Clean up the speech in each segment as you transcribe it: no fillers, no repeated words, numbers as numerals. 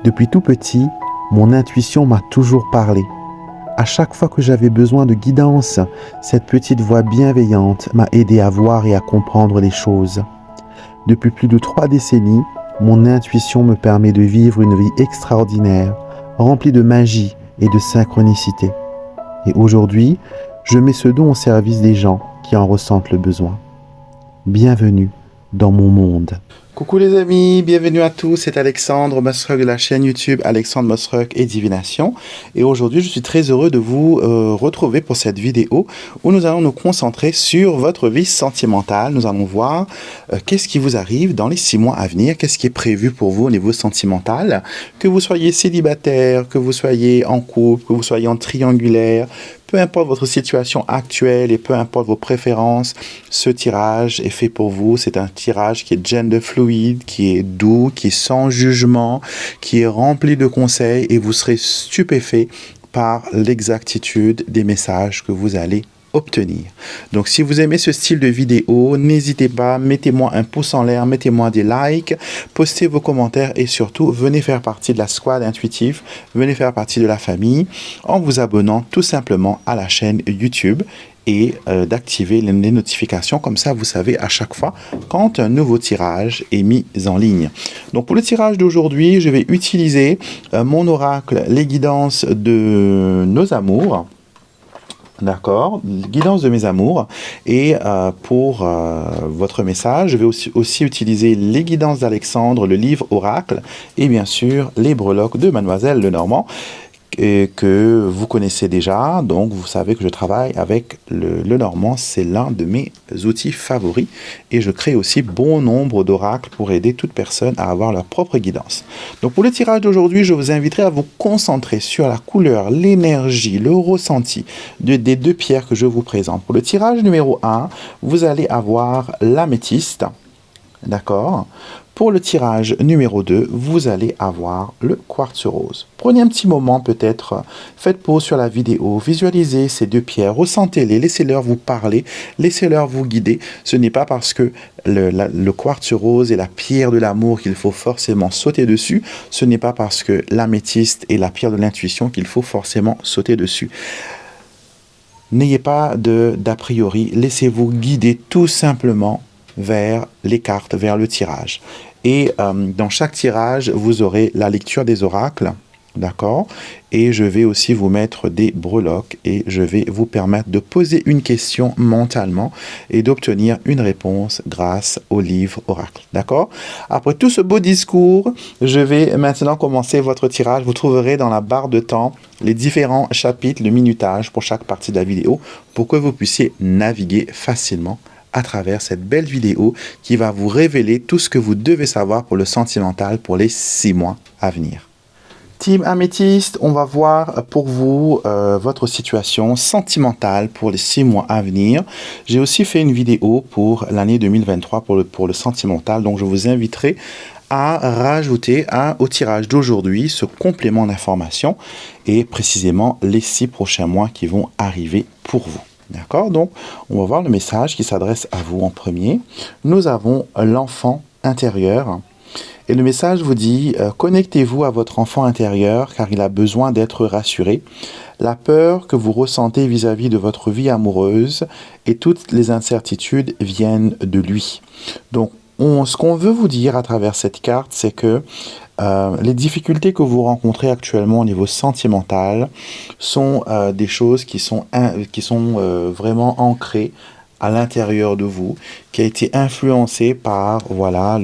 Depuis tout petit, mon intuition m'a toujours parlé. À chaque fois que j'avais besoin de guidance, cette petite voix bienveillante m'a aidé à voir et à comprendre les choses. Depuis plus de 3 décennies, mon intuition me permet de vivre une vie extraordinaire, remplie de magie et de synchronicité. Et aujourd'hui, je mets ce don au service des gens qui en ressentent le besoin. Bienvenue dans mon monde. Coucou les amis, bienvenue à tous, c'est Alexandre Mosruck de la chaîne YouTube Alexandre Mosruck et Divination. Et aujourd'hui, je suis très heureux de vous retrouver pour cette vidéo où nous allons nous concentrer sur votre vie sentimentale. Nous allons voir qu'est-ce qui vous arrive dans les 6 mois à venir, qu'est-ce qui est prévu pour vous au niveau sentimental. Que vous soyez célibataire, que vous soyez en couple, que vous soyez en triangulaire, peu importe votre situation actuelle et peu importe vos préférences, ce tirage est fait pour vous. C'est un tirage qui est gender fluide, qui est doux, qui est sans jugement, qui est rempli de conseils et vous serez stupéfait par l'exactitude des messages que vous allez obtenir. Donc si vous aimez ce style de vidéo, n'hésitez pas, mettez-moi un pouce en l'air, mettez-moi des likes, postez vos commentaires et surtout venez faire partie de la squad intuitif, venez faire partie de la famille en vous abonnant tout simplement à la chaîne YouTube et d'activer les notifications, comme ça vous savez à chaque fois quand un nouveau tirage est mis en ligne. Donc pour le tirage d'aujourd'hui, je vais utiliser mon oracle, les guidances de nos amours. D'accord, guidance de mes amours. Et pour votre message, je vais aussi utiliser les guidances d'Alexandre, le livre Oracle, et bien sûr les breloques de Mademoiselle Lenormand, que vous connaissez déjà. Donc vous savez que je travaille avec le Lenormand, c'est l'un de mes outils favoris. Et je crée aussi bon nombre d'oracles pour aider toute personne à avoir leur propre guidance. Donc pour le tirage d'aujourd'hui, je vous inviterai à vous concentrer sur la couleur, l'énergie, le ressenti des 2 pierres que je vous présente. Pour le tirage numéro 1, vous allez avoir l'améthyste. D'accord. Pour le tirage numéro 2, vous allez avoir le quartz rose. Prenez un petit moment peut-être, faites pause sur la vidéo, visualisez ces 2 pierres, ressentez-les, laissez-leur vous parler, laissez-leur vous guider. Ce n'est pas parce que le quartz rose est la pierre de l'amour qu'il faut forcément sauter dessus. Ce n'est pas parce que l'améthyste est la pierre de l'intuition qu'il faut forcément sauter dessus. N'ayez pas d'a priori, laissez-vous guider tout simplement vers les cartes, vers le tirage. Et dans chaque tirage, vous aurez la lecture des oracles, d'accord? Et je vais aussi vous mettre des breloques et je vais vous permettre de poser une question mentalement et d'obtenir une réponse grâce au livre oracle, d'accord? Après tout ce beau discours, je vais maintenant commencer votre tirage. Vous trouverez dans la barre de temps les différents chapitres, le minutage pour chaque partie de la vidéo pour que vous puissiez naviguer facilement à travers cette belle vidéo qui va vous révéler tout ce que vous devez savoir pour le sentimental pour les 6 mois à venir. Team Améthyste, on va voir pour vous votre situation sentimentale pour les 6 mois à venir. J'ai aussi fait une vidéo pour l'année 2023 pour le sentimental, donc je vous inviterai à rajouter au tirage d'aujourd'hui ce complément d'information et précisément les 6 prochains mois qui vont arriver pour vous. D'accord, donc on va voir le message qui s'adresse à vous en premier. Nous avons l'enfant intérieur. Et le message vous dit, connectez-vous à votre enfant intérieur car il a besoin d'être rassuré. La peur que vous ressentez vis-à-vis de votre vie amoureuse et toutes les incertitudes viennent de lui. Donc, ce qu'on veut vous dire à travers cette carte, c'est que les difficultés que vous rencontrez actuellement au niveau sentimental sont des choses qui sont vraiment ancrées à l'intérieur de vous, qui a été influencée par voilà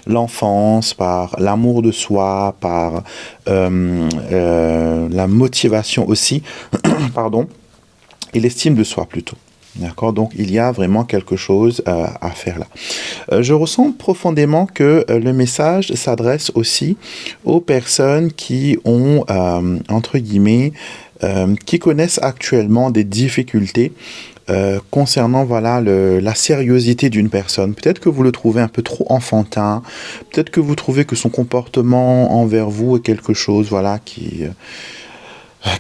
l'enfance, par l'amour de soi, par la motivation aussi, pardon, et l'estime de soi plutôt. D'accord, donc il y a vraiment quelque chose à faire là. Je ressens profondément que le message s'adresse aussi aux personnes qui ont, entre guillemets, qui connaissent actuellement des difficultés concernant voilà la sérieuxité d'une personne. Peut-être que vous le trouvez un peu trop enfantin, peut-être que vous trouvez que son comportement envers vous est quelque chose voilà qui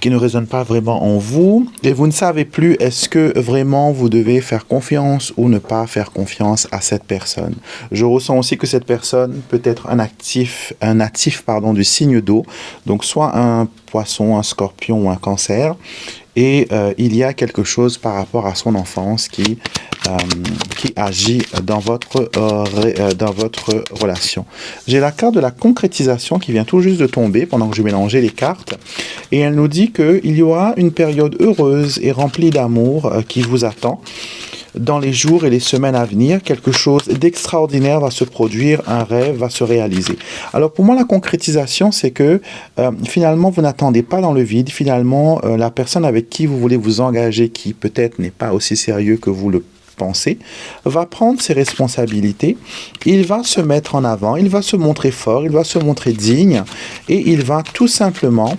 qui ne résonne pas vraiment en vous et vous ne savez plus est-ce que vraiment vous devez faire confiance ou ne pas faire confiance à cette personne. Je ressens aussi que cette personne peut être un natif pardon, du signe d'eau, donc soit un poisson, un scorpion ou un cancer. Et il y a quelque chose par rapport à son enfance qui agit dans votre relation. J'ai la carte de la concrétisation qui vient tout juste de tomber pendant que je mélangeais les cartes. Et elle nous dit qu'il y aura une période heureuse et remplie d'amour qui vous attend. Dans les jours et les semaines à venir, quelque chose d'extraordinaire va se produire, un rêve va se réaliser. Alors pour moi, la concrétisation, c'est que finalement, vous n'attendez pas dans le vide. Finalement, la personne avec qui vous voulez vous engager, qui peut-être n'est pas aussi sérieux que vous le pensez, va prendre ses responsabilités, il va se mettre en avant, il va se montrer fort, il va se montrer digne et il va tout simplement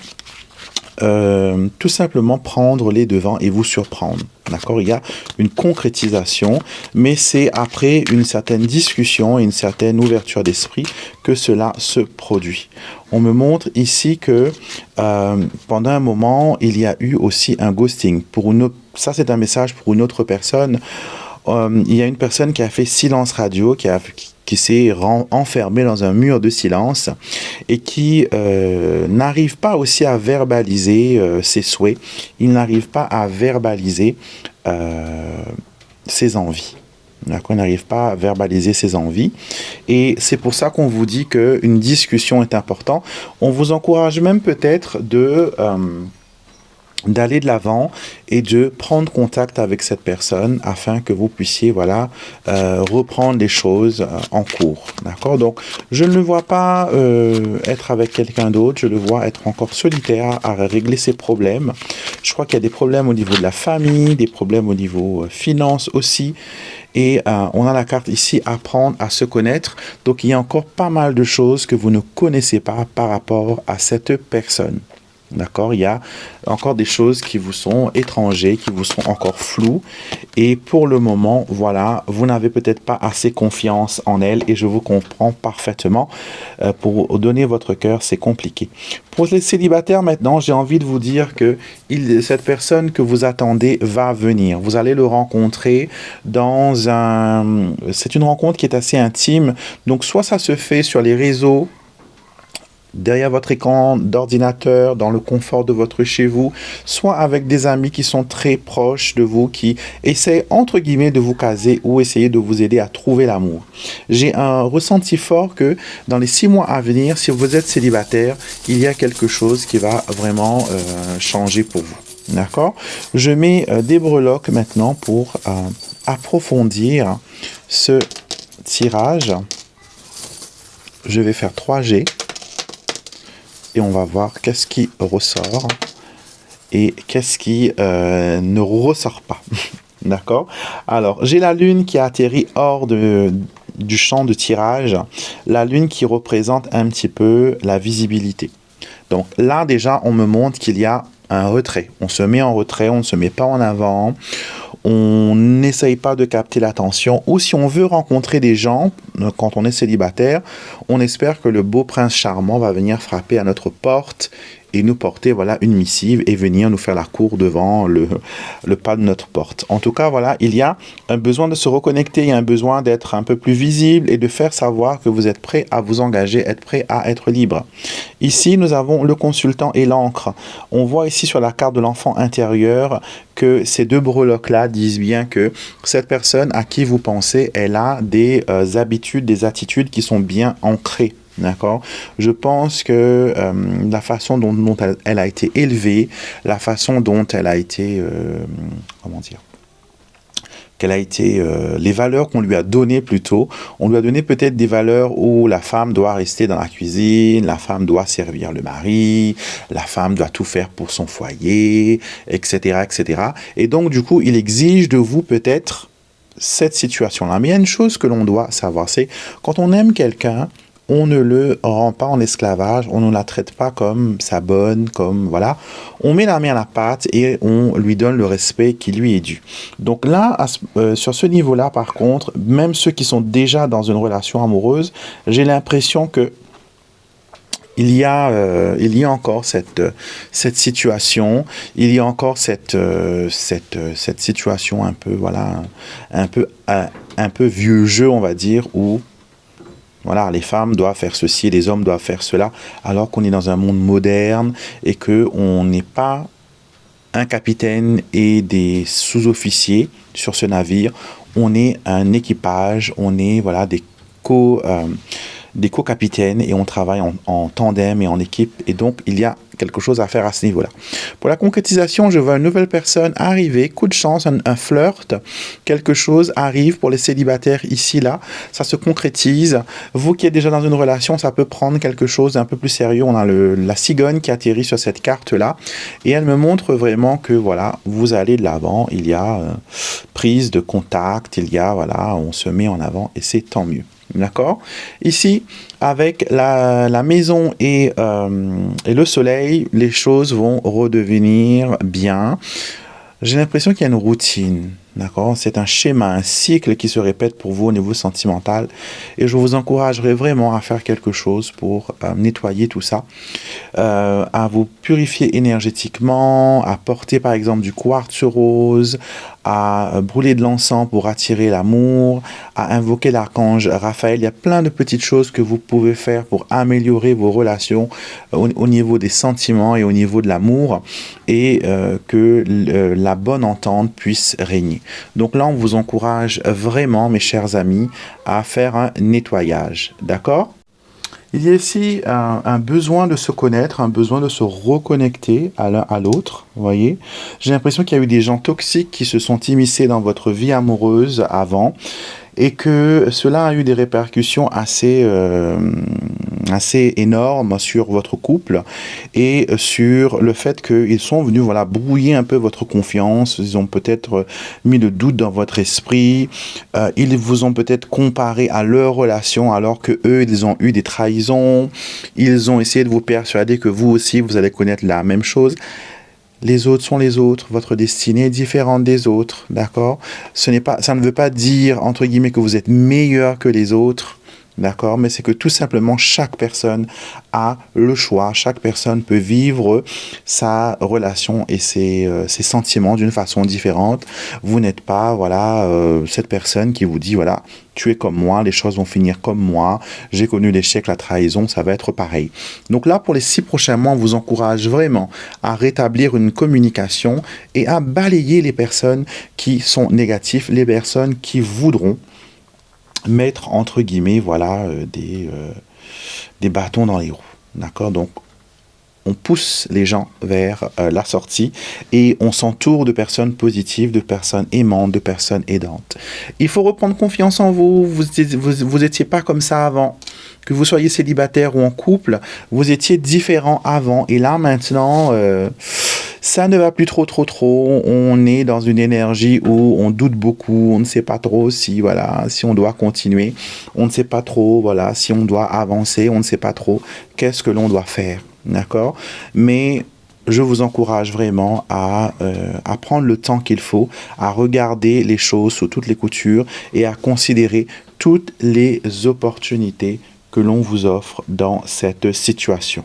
prendre les devants et vous surprendre. D'accord? Il y a une concrétisation, mais c'est après une certaine discussion et une certaine ouverture d'esprit que cela se produit. On me montre ici que pendant un moment, il y a eu aussi un ghosting. Ça, c'est un message pour une autre personne. Il y a une personne qui a fait silence radio, qui s'est enfermée dans un mur de silence et qui n'arrive pas aussi à verbaliser ses souhaits. Il n'arrive pas à verbaliser ses envies. Il n'arrive pas à verbaliser ses envies. Et c'est pour ça qu'on vous dit qu'une discussion est importante. On vous encourage même peut-être d'aller de l'avant et de prendre contact avec cette personne afin que vous puissiez reprendre les choses en cours. D'accord? Donc, je ne le vois pas être avec quelqu'un d'autre, je le vois être encore solitaire à régler ses problèmes. Je crois qu'il y a des problèmes au niveau de la famille, des problèmes au niveau finance aussi. Et on a la carte ici, apprendre à se connaître. Donc, il y a encore pas mal de choses que vous ne connaissez pas par rapport à cette personne. D'accord? Il y a encore des choses qui vous sont étrangères, qui vous sont encore floues. Et pour le moment, voilà, vous n'avez peut-être pas assez confiance en elle et je vous comprends parfaitement. Pour donner votre cœur, c'est compliqué. Pour les célibataires, maintenant, j'ai envie de vous dire que cette personne que vous attendez va venir. Vous allez le rencontrer c'est une rencontre qui est assez intime. Donc, soit ça se fait sur les réseaux, derrière votre écran d'ordinateur, dans le confort de votre chez vous, soit avec des amis qui sont très proches de vous, qui essaient, entre guillemets, de vous caser ou essayer de vous aider à trouver l'amour. J'ai un ressenti fort que dans les 6 mois à venir, si vous êtes célibataire, il y a quelque chose qui va vraiment changer pour vous. D'accord? Je mets des breloques maintenant pour approfondir ce tirage. Je vais faire 3 G. Et on va voir qu'est-ce qui ressort et qu'est-ce qui ne ressort pas. D'accord? Alors, j'ai la lune qui a atterri hors du champ de tirage. La lune qui représente un petit peu la visibilité. Donc là, déjà, on me montre qu'il y a un retrait. On se met en retrait, on ne se met pas en avant. On n'essaye pas de capter l'attention, ou si on veut rencontrer des gens, quand on est célibataire, on espère que le beau prince charmant va venir frapper à notre porte et nous porter une missive et venir nous faire la cour devant le pas de notre porte. En tout cas, voilà, il y a un besoin de se reconnecter, il y a un besoin d'être un peu plus visible et de faire savoir que vous êtes prêt à vous engager, être prêt à être libre. Ici, nous avons le consultant et l'encre. On voit ici sur la carte de l'enfant intérieur que ces 2 breloques-là disent bien que cette personne à qui vous pensez, elle a des habitudes, des attitudes qui sont bien ancrées. D'accord? Je pense que la façon dont elle a été élevée, la façon dont elle a été, les valeurs qu'on lui a données plutôt, on lui a donné peut-être des valeurs où la femme doit rester dans la cuisine, la femme doit servir le mari, la femme doit tout faire pour son foyer, etc., etc. Et donc, du coup, il exige de vous peut-être cette situation-là. Mais il y a une chose que l'on doit savoir, c'est quand on aime quelqu'un, on ne le rend pas en esclavage, on ne la traite pas comme sa bonne, comme voilà. On met la main à la pâte et on lui donne le respect qui lui est dû. Donc là, sur ce niveau-là, par contre, même ceux qui sont déjà dans une relation amoureuse, j'ai l'impression que il y a encore cette situation, il y a encore cette situation un peu, voilà, un peu vieux jeu, on va dire, où voilà, les femmes doivent faire ceci, les hommes doivent faire cela, alors qu'on est dans un monde moderne et que on n'est pas un capitaine et des sous-officiers sur ce navire. On est un équipage, on est voilà des co-capitaines et on travaille en tandem et en équipe. Et donc, il y a quelque chose à faire à ce niveau-là. Pour la concrétisation, je vois une nouvelle personne arriver, coup de chance, un flirt, quelque chose arrive pour les célibataires ici, là, ça se concrétise. Vous qui êtes déjà dans une relation, ça peut prendre quelque chose d'un peu plus sérieux. On a la cigogne qui atterrit sur cette carte-là et elle me montre vraiment que, voilà, vous allez de l'avant, il y a prise de contact, il y a, voilà, on se met en avant et c'est tant mieux. D'accord? Ici, avec la maison et le soleil, les choses vont redevenir bien. J'ai l'impression qu'il y a une routine. D'accord? C'est un schéma, un cycle qui se répète pour vous au niveau sentimental. Et je vous encouragerai vraiment à faire quelque chose pour nettoyer tout ça, à vous purifier énergétiquement, à porter par exemple du quartz rose, à brûler de l'encens pour attirer l'amour, à invoquer l'archange Raphaël. Il y a plein de petites choses que vous pouvez faire pour améliorer vos relations au niveau des sentiments et au niveau de l'amour et que la bonne entente puisse régner. Donc là, on vous encourage vraiment, mes chers amis, à faire un nettoyage. D'accord? Il y a ici un besoin de se connaître, un besoin de se reconnecter à l'un à l'autre, vous voyez. J'ai l'impression qu'il y a eu des gens toxiques qui se sont immiscés dans votre vie amoureuse avant et que cela a eu des répercussions assez énormes sur votre couple et sur le fait qu'ils sont venus voilà, brouiller un peu votre confiance. Ils ont peut-être mis le doute dans votre esprit. Ils vous ont peut-être comparé à leur relation alors que eux ils ont eu des trahisons. Ils ont essayé de vous persuader que vous aussi, vous allez connaître la même chose. Les autres sont les autres, votre destinée est différente des autres, d'accord? Ça ne veut pas dire, entre guillemets, que vous êtes meilleur que les autres, d'accord? Mais c'est que tout simplement, chaque personne a le choix, chaque personne peut vivre sa relation et ses sentiments d'une façon différente. Vous n'êtes pas, voilà, cette personne qui vous dit, voilà, tu es comme moi, les choses vont finir comme moi, j'ai connu l'échec, la trahison, ça va être pareil. Donc là, pour les 6 prochains mois, on vous encourage vraiment à rétablir une communication et à balayer les personnes qui sont négatives, les personnes qui voudront mettre, entre guillemets, voilà, des bâtons dans les roues. D'accord? Donc, on pousse les gens vers la sortie et on s'entoure de personnes positives, de personnes aimantes, de personnes aidantes. Il faut reprendre confiance en vous. Vous étiez pas comme ça avant. Que vous soyez célibataire ou en couple, vous étiez différent avant. Et là, maintenant, ça ne va plus trop. On est dans une énergie où on doute beaucoup. On ne sait pas trop si on doit continuer. On ne sait pas trop, voilà, si on doit avancer. On ne sait pas trop qu'est-ce que l'on doit faire. D'accord? Mais je vous encourage vraiment à prendre le temps qu'il faut, à regarder les choses sous toutes les coutures et à considérer toutes les opportunités que l'on vous offre dans cette situation.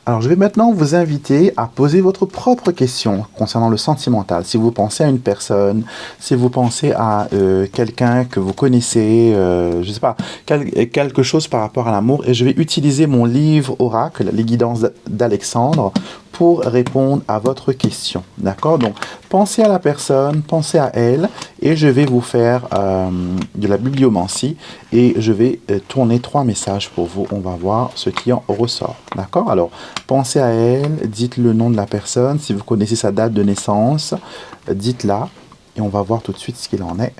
Alors, je vais maintenant vous inviter à poser votre propre question concernant le sentimental. Si vous pensez à une personne, si vous pensez à quelqu'un que vous connaissez, je ne sais pas, quelque chose par rapport à l'amour. Et je vais utiliser mon livre Oracle, les guidances d'Alexandre, pour répondre à votre question. D'accord? Donc, pensez à la personne, pensez à elle, et je vais vous faire de la bibliomancie, et je vais tourner 3 messages pour vous. On va voir ce qui en ressort. D'accord? Alors, pensez à elle, dites le nom de la personne. Si vous connaissez sa date de naissance, dites-la, et on va voir tout de suite ce qu'il en est.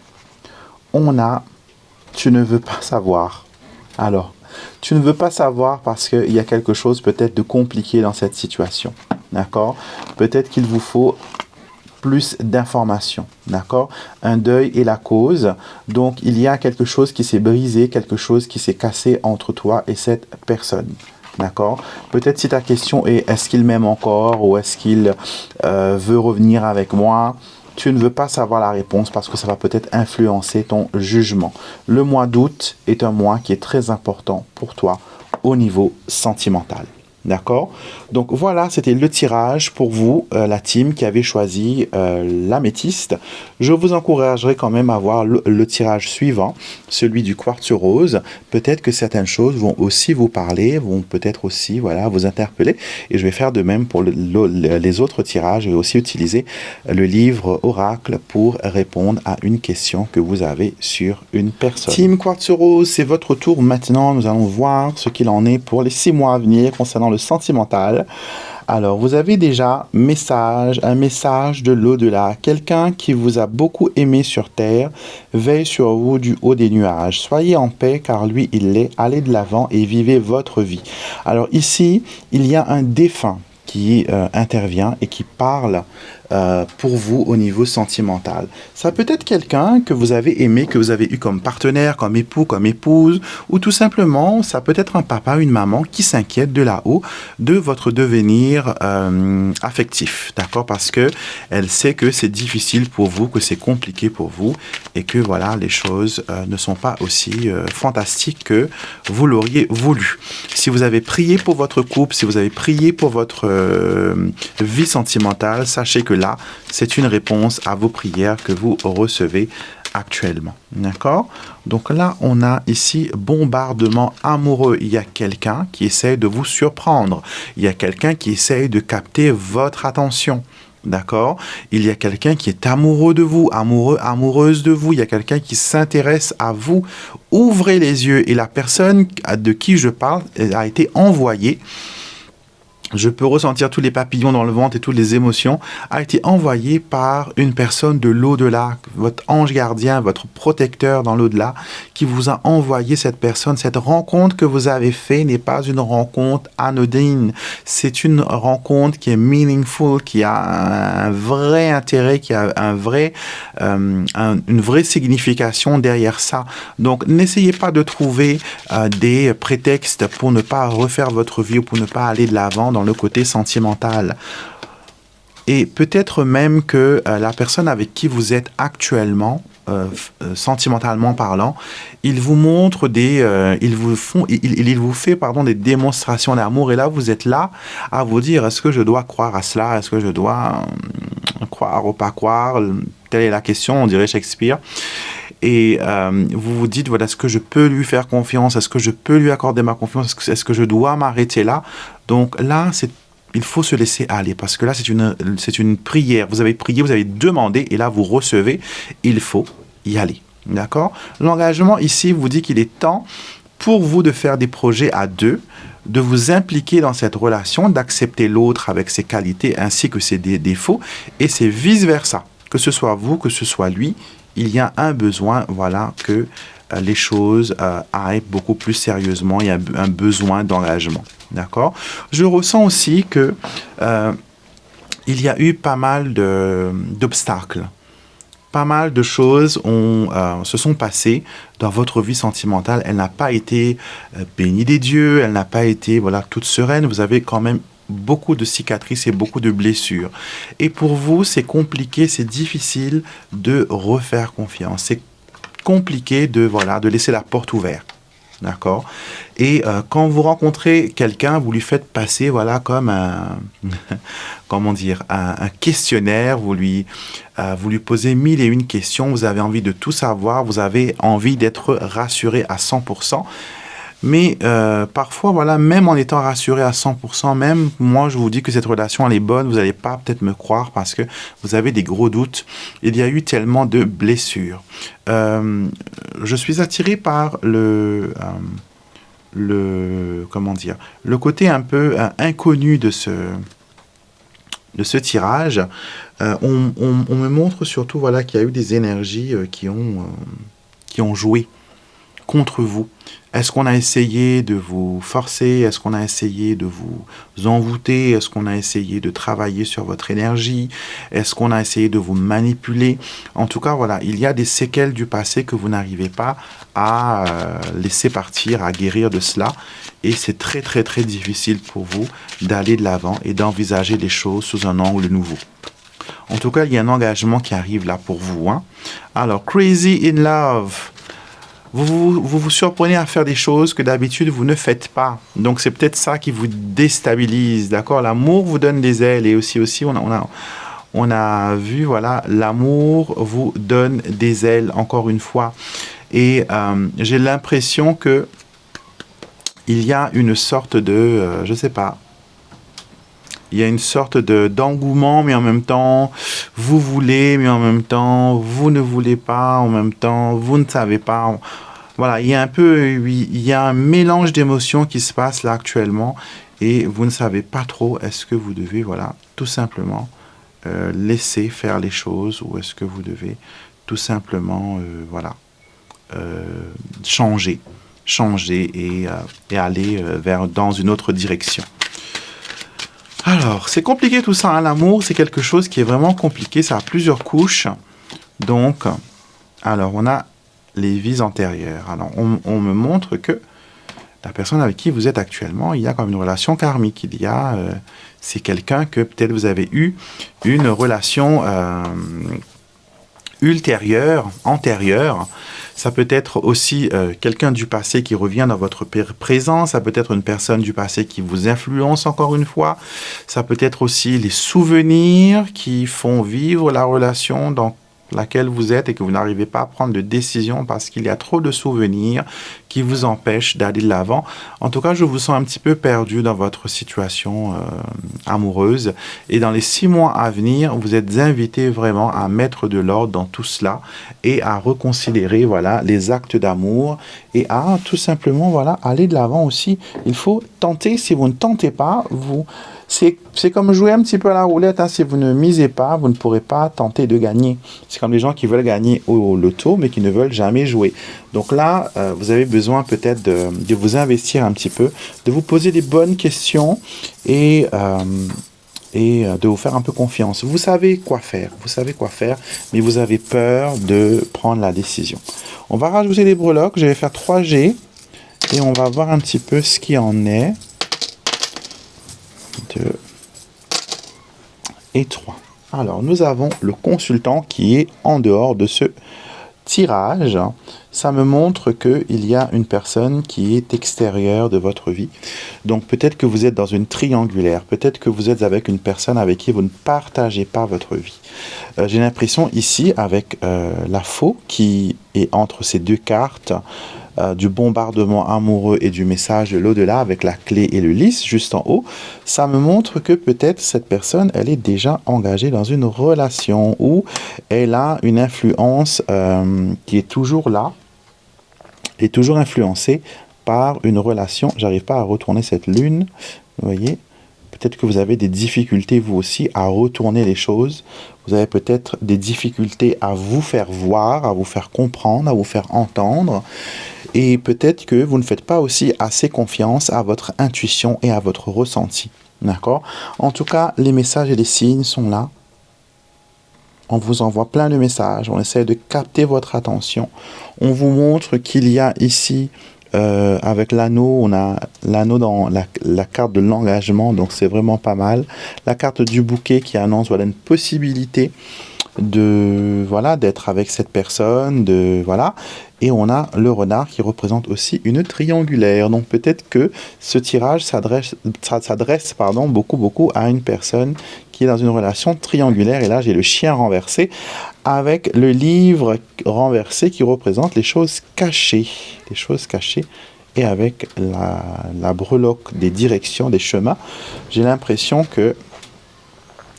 On a « Tu ne veux pas savoir ». Alors, tu ne veux pas savoir parce qu'il y a quelque chose peut-être de compliqué dans cette situation. D'accord? Peut-être qu'il vous faut plus d'informations. D'accord? Un deuil est la cause. Donc, il y a quelque chose qui s'est brisé, quelque chose qui s'est cassé entre toi et cette personne. D'accord? Peut-être si ta question est « Est-ce qu'il m'aime encore ?» ou « Est-ce qu'il veut revenir avec moi ?» Tu ne veux pas savoir la réponse parce que ça va peut-être influencer ton jugement. Le mois d'août est un mois qui est très important pour toi au niveau sentimental. D'accord? Donc voilà, c'était le tirage pour vous, la team qui avait choisi l'améthyste. Je vous encouragerai quand même à voir le tirage suivant, celui du quartz rose. Peut-être que certaines choses vont aussi vous parler, vont peut-être aussi voilà, vous interpeller. Et je vais faire de même pour les autres tirages. Je vais aussi utiliser le livre Oracle pour répondre à une question que vous avez sur une personne. Team quartz rose, c'est votre tour maintenant. Nous allons voir ce qu'il en est pour les 6 mois à venir concernant le sentimental. Alors, vous avez déjà un message de l'au-delà. Quelqu'un qui vous a beaucoup aimé sur Terre veille sur vous du haut des nuages. Soyez en paix car lui, il l'est. Allez de l'avant et vivez votre vie. Alors ici, il y a un défunt qui intervient et qui parle pour vous au niveau sentimental. Ça peut être quelqu'un que vous avez aimé, que vous avez eu comme partenaire, comme époux, comme épouse, ou tout simplement, ça peut être un papa, une maman qui s'inquiète de là-haut de votre devenir affectif, d'accord? Parce que elle sait que c'est difficile pour vous, que c'est compliqué pour vous, et que voilà, les choses ne sont pas aussi fantastiques que vous l'auriez voulu. Si vous avez prié pour votre couple, si vous avez prié pour votre vie sentimentale, sachez que là, c'est une réponse à vos prières que vous recevez actuellement. D'accord? Donc là, on a ici bombardement amoureux. Il y a quelqu'un qui essaie de vous surprendre. Il y a quelqu'un qui essaie de capter votre attention. D'accord? Il y a quelqu'un qui est amoureux de vous, amoureuse de vous. Il y a quelqu'un qui s'intéresse à vous. Ouvrez les yeux et la personne de qui je parle a été envoyée. Je peux ressentir tous les papillons dans le ventre et toutes les émotions, a été envoyé par une personne de l'au-delà, votre ange gardien, votre protecteur dans l'au-delà, qui vous a envoyé cette personne. Cette rencontre que vous avez faite n'est pas une rencontre anodine, c'est une rencontre qui est meaningful, qui a un vrai intérêt, qui a une vraie signification derrière ça. Donc, n'essayez pas de trouver des prétextes pour ne pas refaire votre vie ou pour ne pas aller de l'avant dans le côté sentimental. Et peut-être même que la personne avec qui vous êtes actuellement, sentimentalement parlant, il vous montre il vous fait des démonstrations d'amour. Et là, vous êtes là à vous dire, est-ce que je dois croire à cela? Est-ce que je dois croire ou pas croire? Telle est la question, on dirait Shakespeare. Et vous vous dites, voilà, est-ce que je peux lui faire confiance? Est-ce que je peux lui accorder ma confiance? Est-ce que je dois m'arrêter là? Donc là, il faut se laisser aller parce que là, c'est une prière. Vous avez prié, vous avez demandé et là, vous recevez. Il faut y aller. D'accord? L'engagement ici vous dit qu'il est temps pour vous de faire des projets à deux, de vous impliquer dans cette relation, d'accepter l'autre avec ses qualités ainsi que ses défauts et c'est vice-versa. Que ce soit vous, que ce soit lui, il y a un besoin, voilà, que les choses aillent beaucoup plus sérieusement. Il y a un besoin d'engagement. D'accord? Je ressens aussi que il y a eu pas mal d'obstacles. Pas mal de choses se sont passées dans votre vie sentimentale. Elle n'a pas été bénie des dieux. Elle n'a pas été toute sereine. Vous avez quand même beaucoup de cicatrices et beaucoup de blessures. Et pour vous, c'est compliqué, c'est difficile de refaire confiance. C'est compliqué de laisser la porte ouverte. D'accord? Et quand vous rencontrez quelqu'un, vous lui faites passer comme un questionnaire, vous lui posez 1001 questions, vous avez envie de tout savoir, vous avez envie d'être rassuré à 100%. Mais parfois, même en étant rassuré à 100%, même moi, je vous dis que cette relation, elle est bonne, vous n'allez pas peut-être me croire parce que vous avez des gros doutes. Il y a eu tellement de blessures. Je suis attiré par le côté un peu inconnu de ce tirage. On me montre surtout qu'il y a eu des énergies qui ont joué contre vous. Est-ce qu'on a essayé de vous forcer? Est-ce qu'on a essayé de vous envoûter? Est-ce qu'on a essayé de travailler sur votre énergie? Est-ce qu'on a essayé de vous manipuler? En tout cas, il y a des séquelles du passé que vous n'arrivez pas à laisser partir, à guérir de cela. Et c'est très, très, très difficile pour vous d'aller de l'avant et d'envisager les choses sous un angle nouveau. En tout cas, il y a un engagement qui arrive là pour vous. Alors, Crazy in Love. vous surprenez à faire des choses que d'habitude vous ne faites pas. Donc c'est peut-être ça qui vous déstabilise, d'accord? L'amour vous donne des ailes et aussi on a vu, voilà, l'amour vous donne des ailes, encore une fois. Et j'ai l'impression que il y a une sorte de, je sais pas, il y a une sorte d'engouement, mais en même temps, vous voulez, mais en même temps, vous ne voulez pas, en même temps, vous ne savez pas. Voilà, il y a il y a un mélange d'émotions qui se passe là actuellement, et vous ne savez pas trop, est-ce que vous devez, voilà, tout simplement laisser faire les choses, ou est-ce que vous devez tout simplement, voilà, changer et aller dans une autre direction. Alors, c'est compliqué tout ça, hein. L'amour, c'est quelque chose qui est vraiment compliqué, ça a plusieurs couches. Donc, alors, on a les vies antérieures. Alors, on me montre que la personne avec qui vous êtes actuellement, il y a comme une relation karmique. C'est quelqu'un que peut-être vous avez eu une relation antérieure. Ça peut être aussi quelqu'un du passé qui revient dans votre présent. Ça peut être une personne du passé qui vous influence encore une fois. Ça peut être aussi les souvenirs qui font vivre la relation dans laquelle vous êtes et que vous n'arrivez pas à prendre de décision parce qu'il y a trop de souvenirs qui vous empêchent d'aller de l'avant. En tout cas, je vous sens un petit peu perdu dans votre situation amoureuse. Et dans les 6 mois à venir, vous êtes invité vraiment à mettre de l'ordre dans tout cela et à reconsidérer, voilà, les actes d'amour et à tout simplement, voilà, aller de l'avant aussi. Il faut tenter. Si vous ne tentez pas, c'est comme jouer un petit peu à la roulette, hein. Si vous ne misez pas, vous ne pourrez pas tenter de gagner. C'est comme les gens qui veulent gagner au loto, mais qui ne veulent jamais jouer. Donc là, vous avez besoin peut-être de vous investir un petit peu, de vous poser des bonnes questions et de vous faire un peu confiance. Vous savez quoi faire, mais vous avez peur de prendre la décision. On va rajouter des breloques, je vais faire 3G et on va voir un petit peu ce qui en est. 2 et 3. Alors, nous avons le consultant qui est en dehors de ce tirage. Ça me montre qu'il y a une personne qui est extérieure de votre vie. Donc, peut-être que vous êtes dans une triangulaire. Peut-être que vous êtes avec une personne avec qui vous ne partagez pas votre vie. J'ai l'impression ici, avec la faux qui est entre ces deux cartes, du bombardement amoureux et du message de l'au-delà avec la clé et le lys juste en haut, ça me montre que peut-être cette personne, elle est déjà engagée dans une relation où elle a une influence qui est toujours là, et toujours influencée par une relation. J'arrive pas à retourner cette lune, vous voyez. Peut-être que vous avez des difficultés, vous aussi, à retourner les choses. Vous avez peut-être des difficultés à vous faire voir, à vous faire comprendre, à vous faire entendre. Et peut-être que vous ne faites pas aussi assez confiance à votre intuition et à votre ressenti. D'accord? En tout cas, les messages et les signes sont là. On vous envoie plein de messages. On essaie de capter votre attention. On vous montre qu'il y a ici... avec l'anneau, on a l'anneau dans la carte de l'engagement, donc c'est vraiment pas mal. La carte du bouquet qui annonce, voilà, une possibilité de, voilà, d'être avec cette personne, voilà. Et on a le renard qui représente aussi une triangulaire. Donc peut-être que ce tirage s'adresse beaucoup à une personne qui est dans une relation triangulaire. Et là, j'ai le chien renversé avec le livre renversé qui représente les choses cachées. Les choses cachées. Et avec la breloque des directions, des chemins, j'ai l'impression que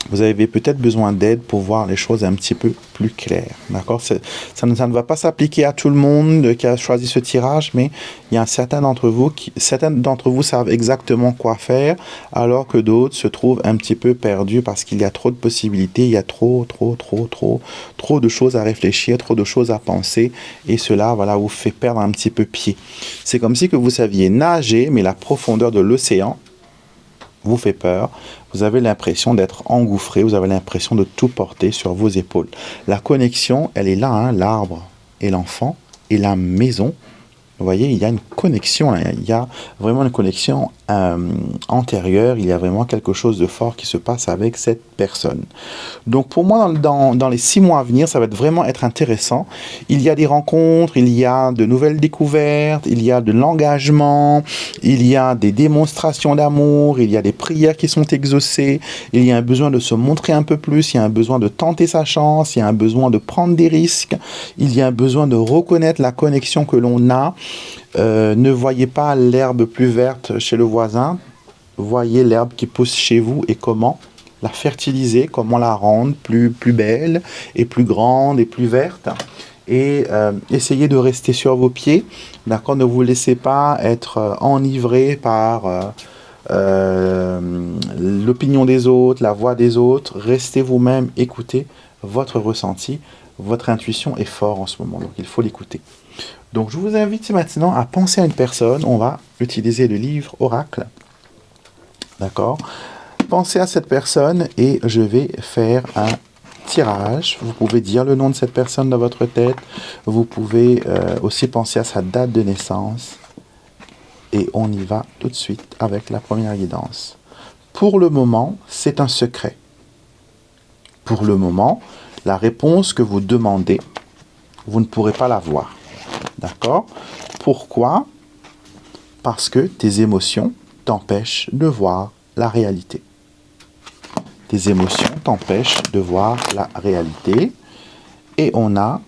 vous avez peut-être besoin d'aide pour voir les choses un petit peu plus claires. D'accord? Ça ne va pas s'appliquer à tout le monde qui a choisi ce tirage, mais il y a certains d'entre vous savent exactement quoi faire, alors que d'autres se trouvent un petit peu perdus parce qu'il y a trop de possibilités, il y a trop de choses à réfléchir, trop de choses à penser, et cela, voilà, vous fait perdre un petit peu pied. C'est comme si que vous saviez nager, mais la profondeur de l'océan vous fait peur, vous avez l'impression d'être engouffré, vous avez l'impression de tout porter sur vos épaules. La connexion, elle est là, hein, l'arbre et l'enfant et la maison, Vous voyez, il y a une connexion, hein, il y a vraiment une connexion antérieure, il y a vraiment quelque chose de fort qui se passe avec cette personne. Donc pour moi, dans les 6 mois à venir, ça va vraiment être intéressant. Il y a des rencontres, il y a de nouvelles découvertes, il y a de l'engagement, il y a des démonstrations d'amour, il y a des prières qui sont exaucées, il y a un besoin de se montrer un peu plus, il y a un besoin de tenter sa chance, il y a un besoin de prendre des risques, il y a un besoin de reconnaître la connexion que l'on a. Ne voyez pas l'herbe plus verte chez le voisin, voyez l'herbe qui pousse chez vous et comment la fertiliser, comment la rendre plus belle et plus grande et plus verte. Et essayez de rester sur vos pieds, d'accord? Ne vous laissez pas être enivré par l'opinion des autres, la voix des autres. Restez vous-même, écoutez votre ressenti. Votre intuition est forte en ce moment, donc il faut l'écouter. Donc je vous invite maintenant à penser à une personne. On va utiliser le livre Oracle. D'accord? Pensez à cette personne et je vais faire un tirage. Vous pouvez dire le nom de cette personne dans votre tête. Vous pouvez aussi penser à sa date de naissance. Et on y va tout de suite avec la première guidance. Pour le moment, c'est un secret. Pour le moment, la réponse que vous demandez, vous ne pourrez pas la voir. D'accord? Pourquoi? Parce que tes émotions t'empêchent de voir la réalité. Tes émotions t'empêchent de voir la réalité. Et on a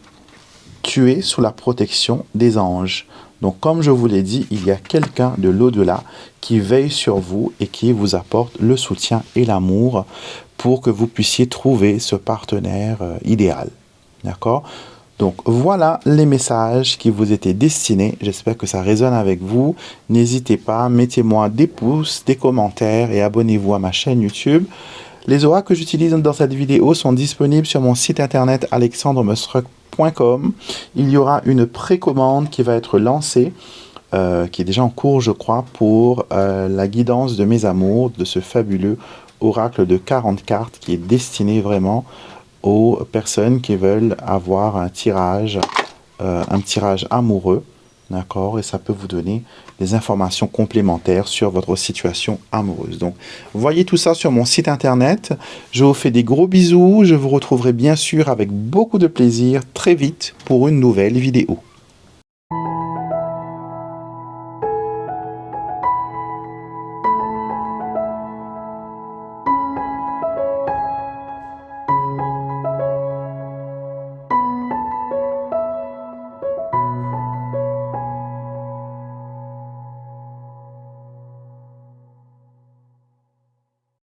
tué sous la protection des anges. Donc, comme je vous l'ai dit, il y a quelqu'un de l'au-delà qui veille sur vous et qui vous apporte le soutien et l'amour pour que vous puissiez trouver ce partenaire idéal. D'accord? Donc voilà les messages qui vous étaient destinés. J'espère que ça résonne avec vous. N'hésitez pas, mettez-moi des pouces, des commentaires et abonnez-vous à ma chaîne YouTube. Les oracles que j'utilise dans cette vidéo sont disponibles sur mon site internet alexandremusruck.com. Il y aura une précommande qui va être lancée, qui est déjà en cours je crois, pour la guidance de mes amours, de ce fabuleux oracle de 40 cartes qui est destiné vraiment aux personnes qui veulent avoir un tirage amoureux, d'accord, et ça peut vous donner des informations complémentaires sur votre situation amoureuse. Donc, voyez tout ça sur mon site internet. Je vous fais des gros bisous. Je vous retrouverai bien sûr avec beaucoup de plaisir très vite pour une nouvelle vidéo.